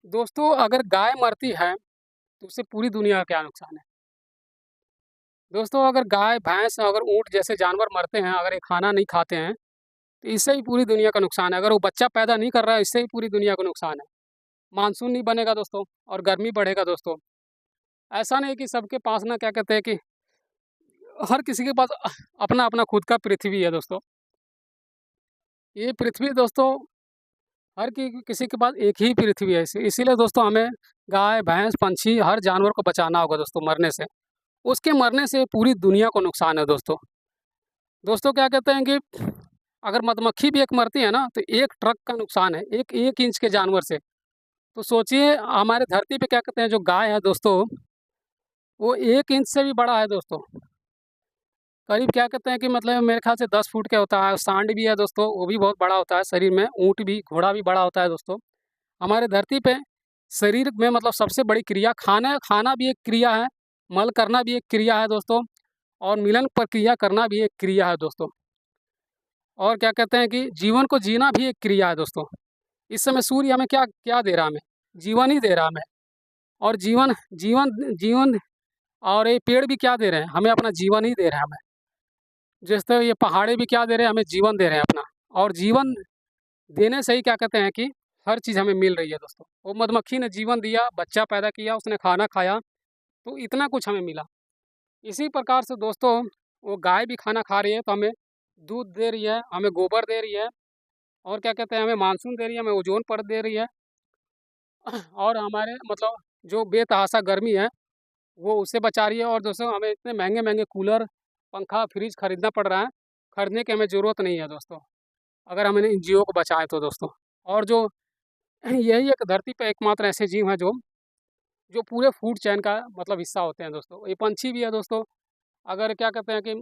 दोस्तों अगर गाय मरती है तो उससे पूरी दुनिया का क्या नुकसान है। दोस्तों अगर गाय, भैंस, अगर ऊँट जैसे जानवर मरते हैं, अगर ये खाना नहीं खाते हैं, तो इससे ही पूरी दुनिया का नुकसान है। अगर वो बच्चा पैदा नहीं कर रहा है, इससे ही पूरी दुनिया को नुकसान है। मानसून नहीं बनेगा दोस्तों और गर्मी बढ़ेगा दोस्तों। ऐसा नहीं कि सबके पास ना क्या कहते हैं कि हर किसी के पास अपना-अपना खुद का पृथ्वी है दोस्तों। ये पृथ्वी दोस्तों हर किसी के पास एक ही पृथ्वी है। इसीलिए दोस्तों हमें गाय, भैंस, पंछी हर जानवर को बचाना होगा दोस्तों मरने से। उसके मरने से पूरी दुनिया को नुकसान है दोस्तों। दोस्तों क्या कहते हैं कि अगर मधुमक्खी भी एक मरती है ना, तो 1 ट्रक का नुकसान है, 1 इंच के जानवर से। तो सोचिए हमारे धरती पे क्या कहते हैं जो गाय है दोस्तों, वो 1 इंच से भी बड़ा है दोस्तों। करीब क्या कहते हैं कि मतलब मेरे ख़्याल से 10 फुट का होता है। सांड भी है दोस्तों, वो भी बहुत बड़ा होता है शरीर में। ऊँट भी, घोड़ा भी बड़ा होता है दोस्तों। हमारे धरती पे शरीर में मतलब सबसे बड़ी क्रिया खाना खाना भी एक क्रिया है, मल करना भी एक क्रिया है दोस्तों और मिलन प्रक्रिया करना भी एक क्रिया है दोस्तों। और क्या कहते हैं कि जीवन को जीना भी एक क्रिया है दोस्तों। इस समय सूर्य हमें क्या क्या दे रहा है हमें? जीवन ही दे रहा है हमें। और जीवन जीवन जीवन और ये पेड़ भी क्या दे रहे हैं? हमें अपना जीवन ही दे रहे हैं हमें। जिस तरह ये पहाड़े भी क्या दे रहे हैं? हमें जीवन दे रहे हैं अपना। और जीवन देने से ही क्या कहते हैं कि हर चीज़ हमें मिल रही है दोस्तों। वो मधुमक्खी ने जीवन दिया, बच्चा पैदा किया, उसने खाना खाया, तो इतना कुछ हमें मिला। इसी प्रकार से दोस्तों वो गाय भी खाना खा रही है तो हमें दूध दे रही है, हमें गोबर दे रही है और क्या कहते हैं हमें मानसून दे रही है, हमें ओज़ोन परत दे रही है और हमारे मतलब जो बेतहाशा गर्मी है वो उससे बचा रही है। और दोस्तों हमें इतने महँगे-महँगे कूलर, पंखा, फ्रिज खरीदना पड़ रहा है, खरीदने की हमें ज़रूरत नहीं है दोस्तों, अगर हम इन जीवों को बचाएँ तो दोस्तों। और जो यही एक धरती पे एकमात्र ऐसे जीव हैं जो जो पूरे फूड चेन का मतलब हिस्सा होते हैं दोस्तों। ये पंछी भी है दोस्तों, अगर क्या कहते हैं कि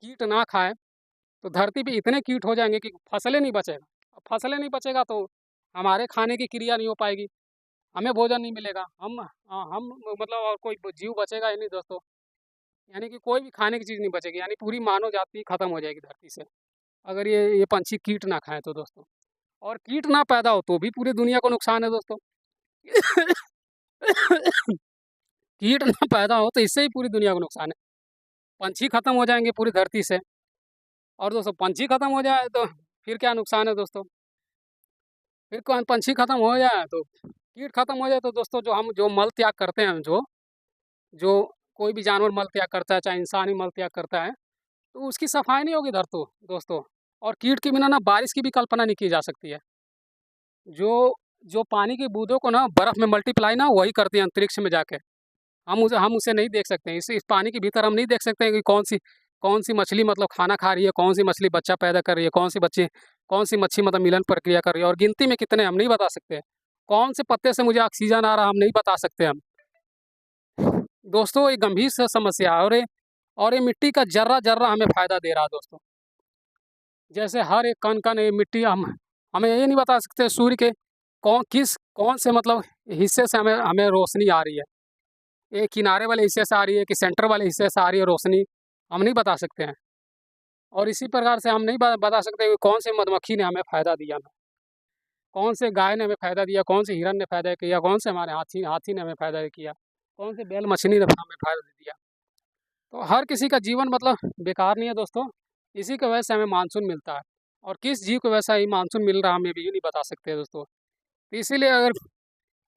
कीट ना खाएँ, तो धरती पे इतने कीट हो जाएँगे कि फसलें नहीं बचेगा। अब फसलें नहीं बचेगा तो हमारे खाने की क्रिया नहीं हो पाएगी, हमें भोजन नहीं मिलेगा। हम मतलब और कोई जीव बचेगा ही नहीं दोस्तों। यानी कि कोई भी खाने की चीज़ नहीं बचेगी, यानी पूरी मानव जाति खत्म हो जाएगी धरती से, अगर ये पंछी कीट ना खाएँ तो दोस्तों। और कीट ना पैदा हो तो भी पूरी दुनिया को नुकसान है दोस्तों। कीट ना पैदा हो तो इससे ही पूरी दुनिया को नुकसान है। पंछी खत्म हो जाएँगे पूरी धरती से और दोस्तों पंछी खत्म हो जाए तो फिर क्या नुकसान है दोस्तों? फिर कौन पंछी खत्म हो जाए तो कीट खत्म हो जाए तो दोस्तों जो मल त्याग करते हैं जो कोई भी जानवर मल त्याग करता है, चाहे इंसान ही मल त्याग करता है, तो उसकी सफाई नहीं होगी दोस्तों। और कीट के बिना ना बारिश की भी कल्पना नहीं की जा सकती है। जो जो पानी की बूँदों को ना बर्फ़ में मल्टीप्लाई ना वही करती है अंतरिक्ष में जाके। हम उसे नहीं देख सकते हैं। इस पानी के भीतर हम नहीं देख सकते हैं कि कौन-सी मछली मतलब खाना खा रही है, कौन-सी मछली बच्चा पैदा कर रही है, कौन-सी मच्छी मतलब मिलन प्रक्रिया कर रही है और गिनती में कितने हम नहीं बता सकते। कौन से पत्ते से मुझे ऑक्सीजन आ रहा है हम नहीं बता सकते हम। दोस्तों ये गंभीर समस्या है और ये मिट्टी का ज़र्रा-ज़र्रा हमें फ़ायदा दे रहा है दोस्तों। जैसे हर एक कण-कण ये मिट्टी हमें ये नहीं बता सकते सूर्य के कौन से मतलब हिस्से से हमें हमें रोशनी आ रही है। ये किनारे वाले हिस्से से आ रही है कि सेंटर वाले हिस्से से आ रही है रोशनी, हम नहीं बता सकते हैं। और इसी प्रकार से हम नहीं बता सकते कि कौन से मधुमक्खी ने हमें फ़ायदा दिया, कौन से गाय ने हमें फ़ायदा दिया, कौन से हिरन ने फ़ायदा किया, कौन से हमारे हाथी हाथी ने हमें फ़ायदा किया, कौन से बैल मछली ने हमें फ़ायदा दिया। तो हर किसी का जीवन मतलब बेकार नहीं है दोस्तों, इसी की वजह से हमें मानसून मिलता है और किस जीव को वैसा ही मानसून मिल रहा है हम ये भी नहीं बता सकते दोस्तों। तो इसीलिए अगर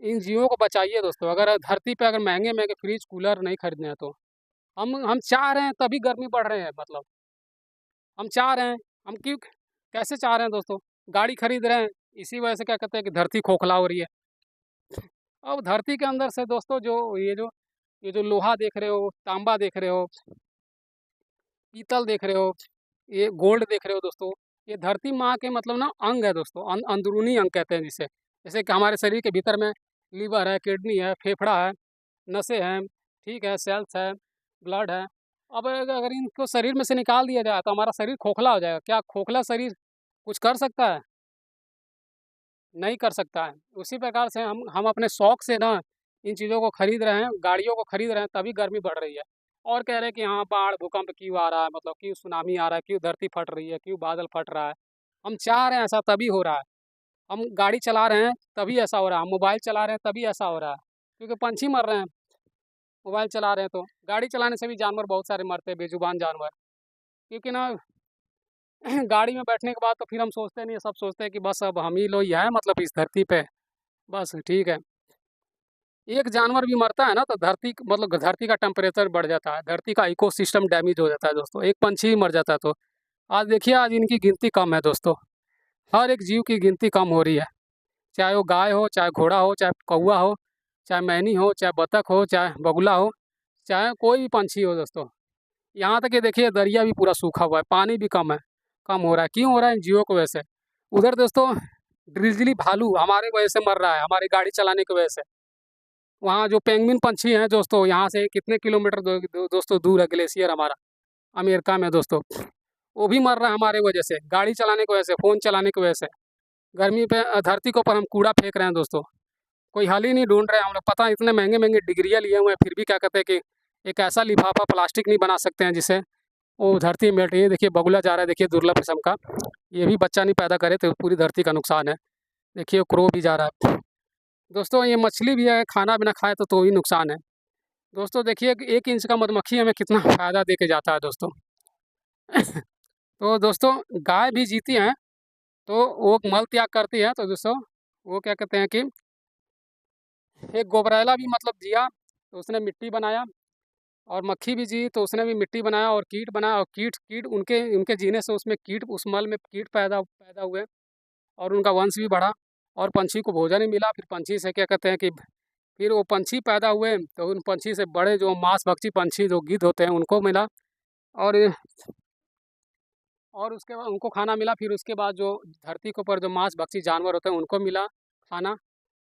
इन जीवों को बचाइए दोस्तों, अगर धरती पे अगर महँगे-महँगे फ्रिज, कूलर नहीं खरीदने हैं तो। हम चाह रहे हैं तभी गर्मी बढ़ रहे हैं मतलब, हम चाह रहे हैं, हम क्यों कैसे चाह रहे हैं दोस्तों? गाड़ी खरीद रहे हैं, इसी वजह से क्या कहते हैं कि धरती खोखला हो रही है। अब धरती के अंदर से दोस्तों ये जो लोहा देख रहे हो, तांबा देख रहे हो, पीतल देख रहे हो, ये गोल्ड देख रहे हो दोस्तों, ये धरती माँ के मतलब ना अंग है दोस्तों, अंदरूनी अंग कहते हैं जिसे। जैसे कि हमारे शरीर के भीतर में लीवर है, किडनी है, फेफड़ा है, नसें हैं, ठीक है, सेल्स है, ब्लड है। अब अगर इनको शरीर में से निकाल दिया जाए तो हमारा शरीर खोखला हो जाएगा। क्या खोखला शरीर कुछ कर सकता है? नहीं कर सकता है। उसी प्रकार से हम अपने शौक से ना इन चीज़ों को खरीद रहे हैं, गाड़ियों को खरीद रहे हैं तभी गर्मी बढ़ रही है। और कह रहे हैं कि हाँ, बाढ़, भूकंप क्यों आ रहा है, मतलब क्यों सुनामी आ रहा है, क्यों धरती फट रही है, क्यों बादल फट रहा है। हम चाह रहे हैं ऐसा तभी हो रहा है। हम गाड़ी चला रहे हैं तभी ऐसा हो रहा है, हम मोबाइल चला रहे हैं तभी ऐसा हो रहा है, क्योंकि पंछी मर रहे हैं। मोबाइल चला रहे हैं तो गाड़ी चलाने से भी जानवर बहुत सारे मरते हैं, बेजुबान जानवर। क्योंकि ना गाड़ी में बैठने के बाद तो फिर हम सोचते नहीं है, सब सोचते हैं कि बस अब हम ही लोग ही हैं मतलब इस धरती पे, बस ठीक है। एक जानवर भी मरता है ना तो मतलब धरती का टेम्परेचर बढ़ जाता है, धरती का इकोसिस्टम डैमेज हो जाता है दोस्तों। एक पंछी ही मर जाता है तो आज देखिए, आज इनकी गिनती कम है दोस्तों। हर एक जीव की गिनती कम हो रही है, चाहे वो गाय हो, चाहे घोड़ा हो, चाहे कौवा हो, चाहे मैनी हो, चाहे बतख हो, चाहे बगुला हो, चाहे कोई भी पंछी हो दोस्तों। यहाँ तक कि देखिए दरिया भी पूरा सूखा हुआ है, पानी भी कम हो रहा है। क्यों हो रहा है? इन जियो की वजह से। उधर दोस्तों ग्रिजली भालू हमारे वजह से मर रहा है, हमारी गाड़ी चलाने की वजह से। वहाँ जो पेंगुइन पंछी हैं दोस्तों, यहाँ से कितने किलोमीटर दोस्तों दूर है ग्लेशियर हमारा, अमेरिका में दोस्तों। वो भी मर रहा है हमारे वजह से, गाड़ी चलाने की वजह से, फ़ोन चलाने की वजह से। गर्मी पे धरती के ऊपर हम कूड़ा फेंक रहे हैं दोस्तों, कोई हल ही नहीं ढूंढ रहे हैं। हम लोग पता है इतने महंगे महंगे डिग्रियाँ लिए हुए हैं, फिर भी क्या कहते हैं कि एक ऐसा लिफाफा प्लास्टिक नहीं बना सकते हैं जिससे वो धरती में मेल्ट। ये देखिए बगुला जा रहा है, देखिए दुर्लभ किस्म का, ये भी बच्चा नहीं पैदा करे तो पूरी धरती का नुकसान है। देखिए क्रो भी जा रहा है दोस्तों। ये मछली भी है, खाना भी ना खाए तो भी नुकसान है दोस्तों। देखिए कि 1 इंच का मधुमक्खी हमें कितना फ़ायदा दे के जाता है दोस्तों। तो दोस्तों गाय भी जीती हैं, तो वो मल त्याग करती है तो दोस्तों वो क्या कहते हैं कि एक गोबरैला भी मतलब जिया तो उसने मिट्टी बनाया, और मक्खी भी जी तो उसने भी मिट्टी बनाया और कीट बनाया, और कीट कीट उनके उनके जीने से उसमें कीट, उस मल में कीट पैदा पैदा हुए और उनका वंश भी बढ़ा, और पंछी को भोजन ही मिला। फिर पंछी से क्या कहते हैं कि फिर वो पंछी पैदा हुए तो उन पंछी से बड़े जो मांसभक्षी पंछी जो गिद्ध होते हैं उनको मिला, और उसके बाद उनको खाना मिला। फिर उसके बाद जो धरती के ऊपर जो मांसभक्षी जानवर होते हैं उनको मिला खाना।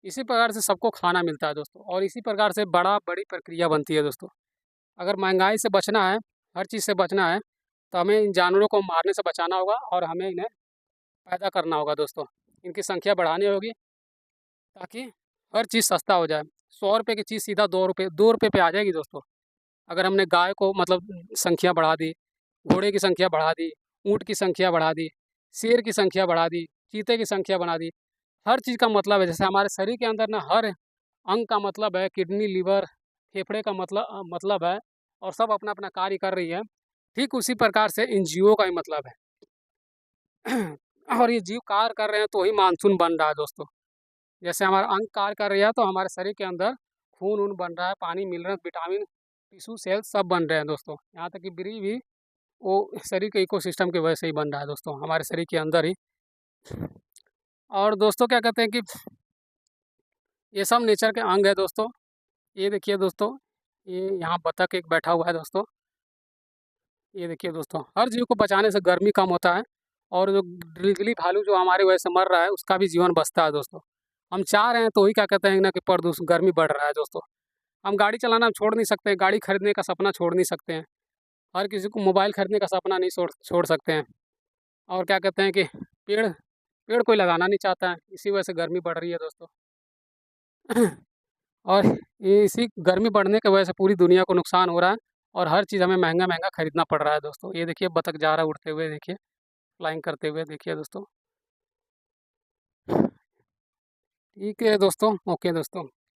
इसी प्रकार से सबको खाना मिलता है दोस्तों, और इसी प्रकार से बड़ी प्रक्रिया बनती है दोस्तों। अगर महंगाई से बचना है, हर चीज़ से बचना है, तो हमें इन जानवरों को मारने से बचाना होगा और हमें इन्हें पैदा करना होगा दोस्तों। इनकी संख्या बढ़ानी होगी ताकि हर चीज़ सस्ता हो जाए। 100 रुपये की चीज़ सीधा 2 रुपये पे आ जाएगी दोस्तों। अगर हमने गाय को मतलब संख्या बढ़ा दी, घोड़े की संख्या बढ़ा दी, ऊँट की संख्या बढ़ा दी, शेर की संख्या बढ़ा दी, चीते की संख्या बढ़ा दी। हर चीज़ का मतलब है, जैसे हमारे शरीर के अंदर ना हर अंग का मतलब है, किडनी, लीवर, फेफड़े का मतलब है, और सब अपना-अपना कार्य कर रही है। ठीक उसी प्रकार से इन जीवों का भी मतलब है। और ये जीव कार्य कर रहे हैं तो ही मानसून बन रहा है दोस्तों। जैसे हमारा अंग कार्य कर रहा है तो हमारे शरीर के अंदर खून-वून बन रहा है, पानी, मिनरल, विटामिन, टिश्यू, सेल सब बन रहे हैं दोस्तों। यहाँ तक कि ब्री भी वो शरीर के इकोसिस्टम की वजह से ही बन रहा है दोस्तों, हमारे शरीर के अंदर ही। और दोस्तों क्या कहते हैं कि ये सब नेचर के अंग है दोस्तों। ये देखिए दोस्तों, ये यहाँ बतख एक बैठा हुआ है दोस्तों। ये देखिए दोस्तों, हर जीव को बचाने से गर्मी कम होता है, और जो गिलगिली भालू जो हमारी वजह से मर रहा है उसका भी जीवन बचता है दोस्तों। हम चाह रहे हैं तो ही क्या कहते हैं ना कि प्रदूषण, गर्मी बढ़ रहा है दोस्तों। हम गाड़ी चलाना छोड़ नहीं सकते, गाड़ी खरीदने का सपना छोड़ नहीं सकते हैं। हर किसी को मोबाइल खरीदने का सपना नहीं छोड़ छोड़ सकते हैं। और क्या कहते हैं कि पेड़ पेड़ कोई लगाना नहीं चाहता है, इसी वजह से गर्मी बढ़ रही है दोस्तों। और ये इसी गर्मी बढ़ने की वजह से पूरी दुनिया को नुकसान हो रहा है, और हर चीज़ हमें महँगा-महँगा खरीदना पड़ रहा है दोस्तों। ये देखिए बतख जा रहा है उड़ते हुए, देखिए फ्लाइंग करते हुए, देखिए दोस्तों। ठीक है दोस्तों, ओके दोस्तों।